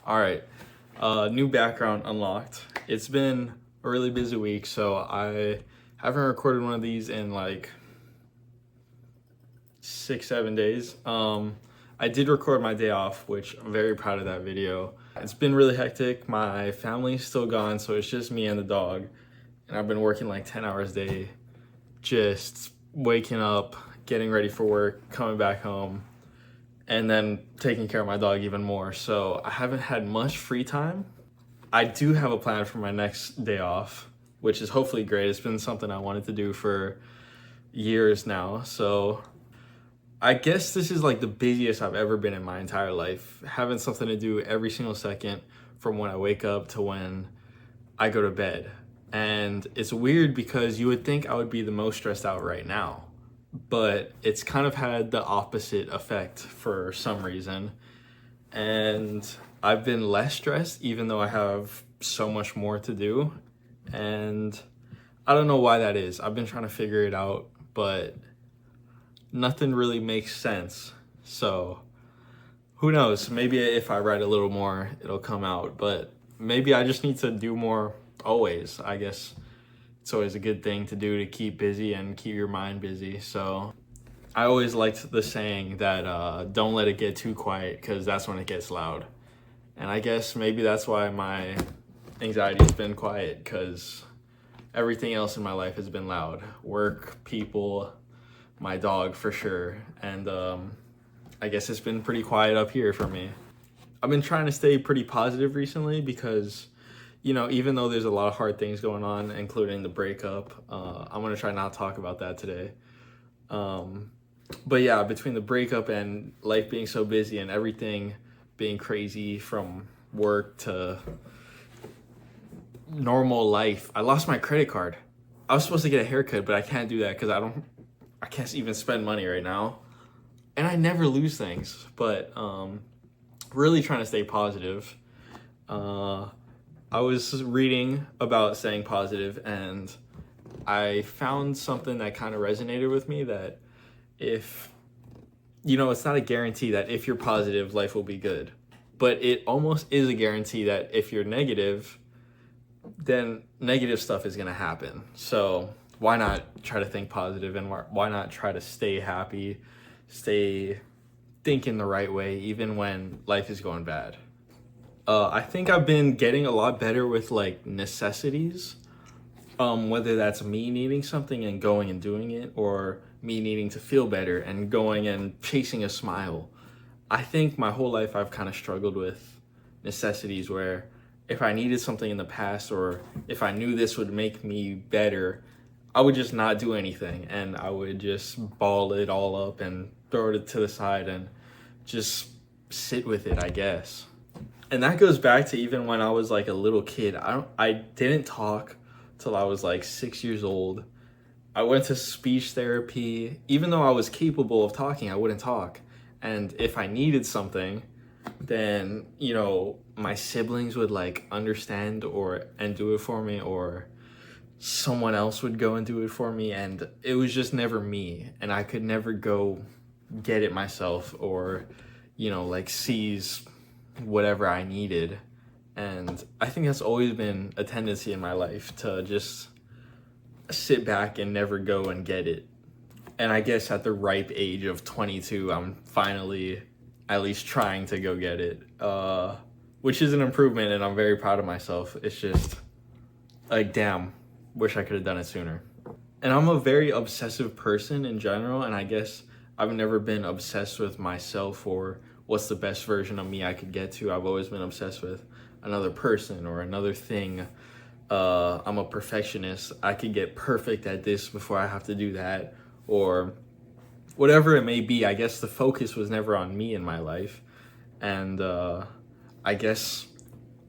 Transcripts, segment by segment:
All right. New background unlocked. It's been a really busy week, so I haven't recorded one of these in like 6, 7 days. I did record my day off, which I'm very proud of that video. It's been really hectic. My family's still gone, so it's just me and the dog. And I've been working like 10 hours a day, just waking up, getting ready for work, coming back home, and then taking care of my dog even more. So I haven't had much free time. I do have a plan for my next day off, which is hopefully great. It's been something I wanted to do for years now. So I guess this is like the busiest I've ever been in my entire life, having something to do every single second from when I wake up to when I go to bed. And it's weird because you would think I would be the most stressed out right now, but it's kind of had the opposite effect for some reason. And I've been less stressed even though I have so much more to do. And I don't know why that is. I've been trying to figure it out, but nothing really makes sense. So who knows? Maybe if I write a little more, it'll come out. But maybe I just need to do more always. I guess it's always a good thing to do to keep busy and keep your mind busy. So I always liked the saying that don't let it get too quiet because that's when it gets loud. And I guess maybe that's why my anxiety has been quiet, because everything else in my life has been loud. Work, people, my dog for sure. And I guess it's been pretty quiet up here for me. I've been trying to stay pretty positive recently because, even though there's a lot of hard things going on, including the breakup, I'm going to try not to talk about that today. But yeah, between the breakup and life being so busy and everything being crazy from work to normal life, I lost my credit card. I was supposed to get a haircut, but I can't do that because I can't even spend money right now. And I never lose things, but really trying to stay positive. I was reading about staying positive and I found something that kind of resonated with me, that if it's not a guarantee that if you're positive, life will be good, but it almost is a guarantee that if you're negative, then negative stuff is going to happen. So why not try to think positive, and why not try to stay happy, stay thinking the right way, even when life is going bad. I think I've been getting a lot better with like necessities. Whether that's me needing something and going and doing it, or me needing to feel better and going and chasing a smile. I think my whole life I've kind of struggled with necessities, where if I needed something in the past, or if I knew this would make me better, I would just not do anything and I would just ball it all up and throw it to the side and just sit with it, I guess. And that goes back to even when I was like a little kid. I didn't talk till I was like 6 years old. I went to speech therapy. Even though I was capable of talking, I wouldn't talk. And if I needed something, then, my siblings would like understand and do it for me, or someone else would go and do it for me. And it was just never me. And I could never go get it myself, or, like seize whatever I needed. And I think that's always been a tendency in my life, to just sit back and never go and get it. And I guess at the ripe age of 22, I'm finally at least trying to go get it, which is an improvement, and I'm very proud of myself. It's just like, damn, wish I could have done it sooner. And I'm a very obsessive person in general, and I guess I've never been obsessed with myself or what's the best version of me I could get to. I've always been obsessed with another person or another thing. I'm a perfectionist. I could get perfect at this before I have to do that, or whatever it may be. I guess the focus was never on me in my life. And I guess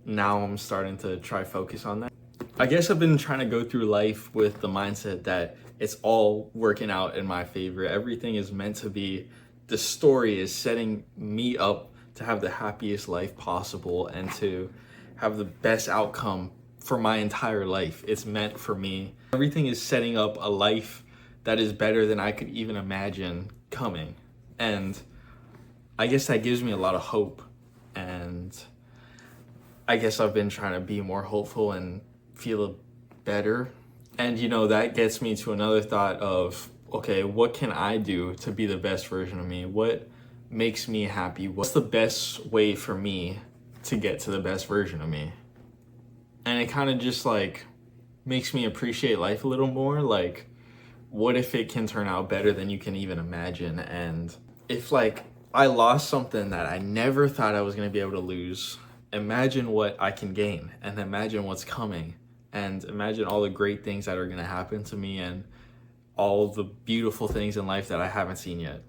now I'm starting to try focus on that. I guess I've been trying to go through life with the mindset that it's all working out in my favor. Everything is meant to be. The story is setting me up to have the happiest life possible and to have the best outcome for my entire life. It's meant for me. Everything is setting up a life that is better than I could even imagine coming. And I guess that gives me a lot of hope. And I guess I've been trying to be more hopeful and feel better. And you know, that gets me to another thought of, okay, what can I do to be the best version of me? What makes me happy? What's the best way for me to get to the best version of me? And it kind of just like makes me appreciate life a little more. Like, what if it can turn out better than you can even imagine? And if like I lost something that I never thought I was going to be able to lose, imagine what I can gain, and imagine what's coming, and imagine all the great things that are going to happen to me, and all the beautiful things in life that I haven't seen yet.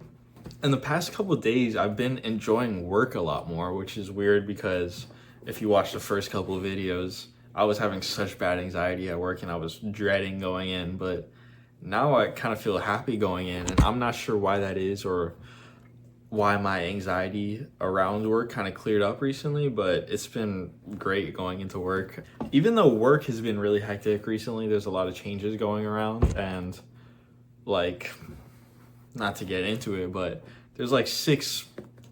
In the past couple of days, I've been enjoying work a lot more, which is weird because if you watch the first couple of videos, I was having such bad anxiety at work and I was dreading going in, but now I kind of feel happy going in, and I'm not sure why that is or why my anxiety around work kind of cleared up recently, but it's been great going into work. Even though work has been really hectic recently, there's a lot of changes going around, and like, not to get into it, but there's like 6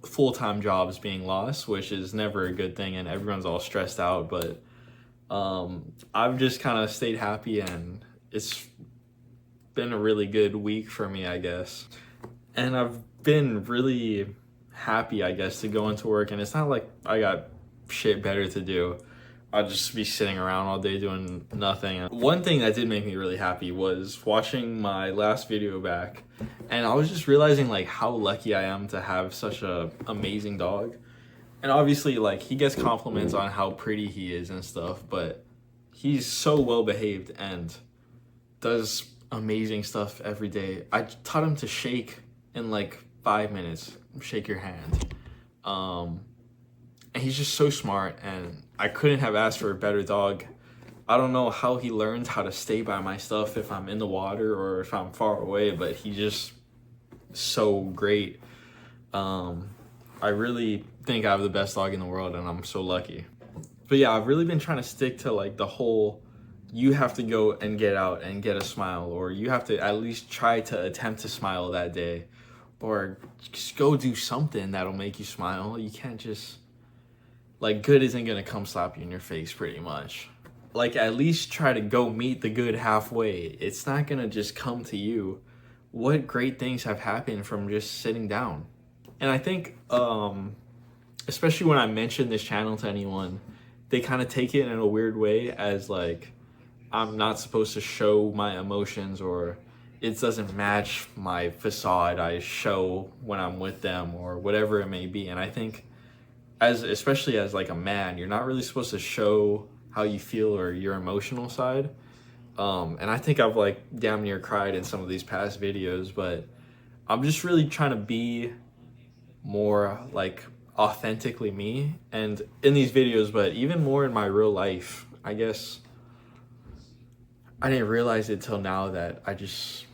full-time jobs being lost, which is never a good thing, and everyone's all stressed out. But I've just kind of stayed happy, and it's been a really good week for me, I guess. And I've been really happy, I guess, to go into work, and it's not like I got shit better to do. I'll just be sitting around all day doing nothing. One thing that did make me really happy was watching my last video back, and I was just realizing like how lucky I am to have such a amazing dog. And obviously, like, he gets compliments on how pretty he is and stuff, but he's so well behaved and does amazing stuff every day. I taught him to shake in like 5 minutes, shake your hand. And he's just so smart, and I couldn't have asked for a better dog. I don't know how he learned how to stay by my stuff if I'm in the water or if I'm far away, but he just so great. I really think I have the best dog in the world, and I'm so lucky. But yeah, I've really been trying to stick to like the whole, you have to go and get out and get a smile, or you have to at least try to attempt to smile that day, or just go do something that'll make you smile. You can't just, like, good isn't gonna come slap you in your face pretty much. Like, at least try to go meet the good halfway. It's not gonna just come to you. What great things have happened from just sitting down? And I think, especially when I mention this channel to anyone, they kind of take it in a weird way as like, I'm not supposed to show my emotions, or it doesn't match my facade I show when I'm with them, or whatever it may be. And I think, especially as like a man, you're not really supposed to show how you feel or your emotional side. And I think I've like damn near cried in some of these past videos, but I'm just really trying to be more like authentically me and in these videos, but even more in my real life. I guess I didn't realize it till now that I just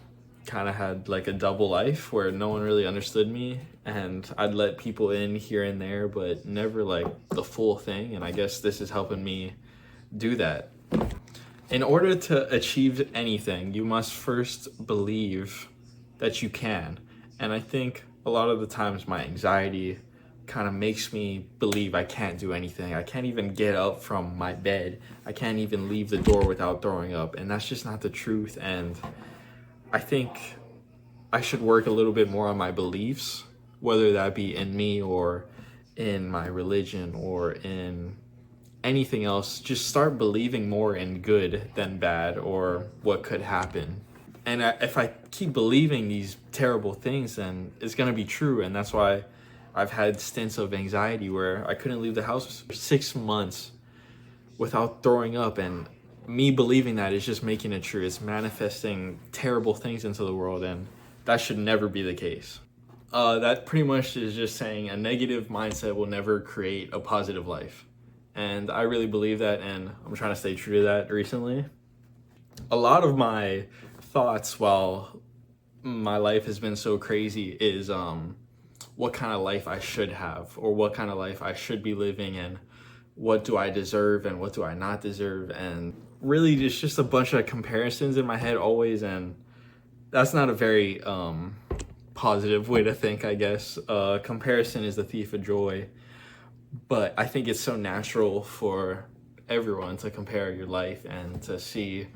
kind of had like a double life where no one really understood me, and I'd let people in here and there, but never like the full thing. And I guess this is helping me do that. In order to achieve anything, you must first believe that you can. And I think a lot of the times my anxiety kind of makes me believe I can't do anything. I can't even get up from my bed. I can't even leave the door without throwing up. And that's just not the truth. And I think I should work a little bit more on my beliefs, whether that be in me or in my religion or in anything else. Just start believing more in good than bad or what could happen. And if I keep believing these terrible things, then it's going to be true. And that's why I've had stints of anxiety where I couldn't leave the house for 6 months without throwing up. And me believing that is just making it true. It's manifesting terrible things into the world, and that should never be the case. That pretty much is just saying a negative mindset will never create a positive life. And I really believe that, and I'm trying to stay true to that recently. A lot of my thoughts while my life has been so crazy is what kind of life I should have, or what kind of life I should be living, and what do I deserve and what do I not deserve. And really just a bunch of comparisons in my head always, and that's not a very positive way to think, I guess. Comparison is the thief of joy. But I think it's so natural for everyone to compare your life and to see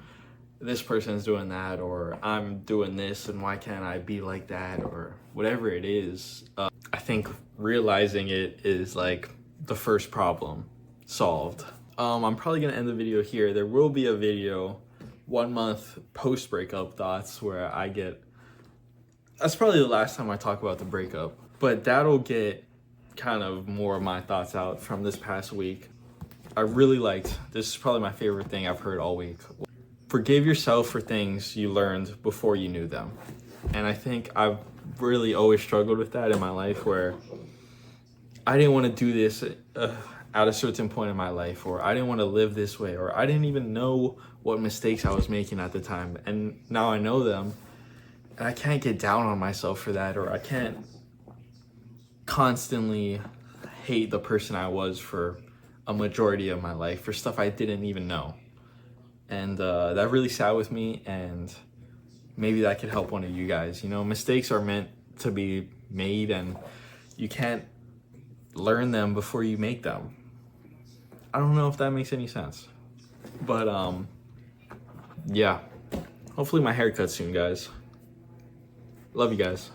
this person's doing that, or I'm doing this, and why can't I be like that, or whatever it is. I think realizing it is like the first problem solved. I'm probably gonna end the video here. There will be a video 1 month post breakup thoughts where I get, that's probably the last time I talk about the breakup, but that'll get kind of more of my thoughts out from this past week. I really liked, this is probably my favorite thing I've heard all week. Forgive yourself for things you learned before you knew them. And I think I've really always struggled with that in my life, where I didn't want to do this at a certain point in my life, or I didn't want to live this way, or I didn't even know what mistakes I was making at the time. And now I know them, and I can't get down on myself for that, or I can't constantly hate the person I was for a majority of my life for stuff I didn't even know. And that really sat with me, and maybe that could help one of you guys. You know, mistakes are meant to be made, and you can't learn them before you make them. I don't know if that makes any sense, but yeah, hopefully my haircut soon, guys. Love you guys.